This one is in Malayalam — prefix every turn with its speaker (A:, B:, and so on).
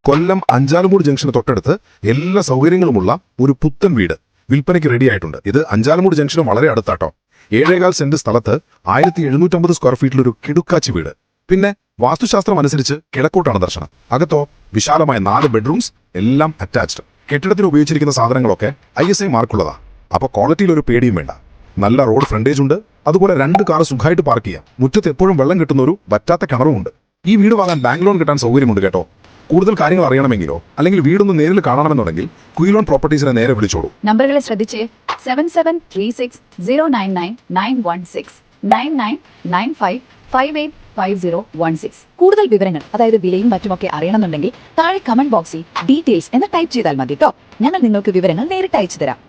A: കൊല്ലം അഞ്ചാലുമൂട് ജംഗ്ഷന് തൊട്ടടുത്ത് എല്ലാ സൗകര്യങ്ങളുമുള്ള ഒരു പുത്തൻ വീട് വിൽപ്പനയ്ക്ക് റെഡി ആയിട്ടുണ്ട്. ഇത് അഞ്ചാലുമൂട് ജംഗ്ഷന് വളരെ അടുത്താട്ടോ. 7.25 സെന്റ് സ്ഥലത്ത് 1750 സ്ക്വയർ ഫീറ്റിലൊരു കിടുക്കാച്ചി വീട്. പിന്നെ വാസ്തുശാസ്ത്രം അനുസരിച്ച് കിഴക്കോട്ടാണ് ദർശനം. അകത്തോ വിശാലമായ 4 ബെഡ്റൂംസ്, എല്ലാം അറ്റാച്ച്ഡ്. കെട്ടിടത്തിന് ഉപയോഗിച്ചിരിക്കുന്ന സാധനങ്ങളൊക്കെ ISI മാർക്കുള്ളതാ. അപ്പൊ ക്വാളിറ്റിയിൽ ഒരു പേടിയും വേണ്ട. നല്ല റോഡ് ഫ്രണ്ടേജ് ഉണ്ട്. അതുപോലെ 2 കാർ സുഖമായിട്ട് പാർക്ക് ചെയ്യാം. മുറ്റത്ത് എപ്പോഴും വെള്ളം കിട്ടുന്ന ഒരു വറ്റാത്ത കിണറുമുണ്ട്. ഈ വീട് വാങ്ങാൻ ബാങ്ക് ലോൺ കിട്ടാൻ സൗകര്യമുണ്ട് കേട്ടോ. കൂടുതൽ കാര്യങ്ങൾ അറിയണമെങ്കിലോ അല്ലെങ്കിൽ വീടൊന്ന് നേരിൽ കാണണമെന്നുണ്ടെങ്കിൽ ക്വീലോൺ പ്രോപ്പർട്ടീസിനെ നേരെ വിളിച്ചോളൂ.
B: നമ്പറുകളെ ശ്രദ്ധിച്ച് 7736099916 9995585016. കൂടുതൽ വിവരങ്ങൾ, അതായത് വിലയും മറ്റുമൊക്കെ അറിയണമെന്നുണ്ടെങ്കിൽ താഴെ കമന്റ് ബോക്സിൽ ഡീറ്റെയിൽസ് എന്ന് ടൈപ്പ് ചെയ്താൽ മതി കേട്ടോ. ഞങ്ങൾ നിങ്ങൾക്ക് വിവരങ്ങൾ നേരിട്ട് അയച്ചു തരാം.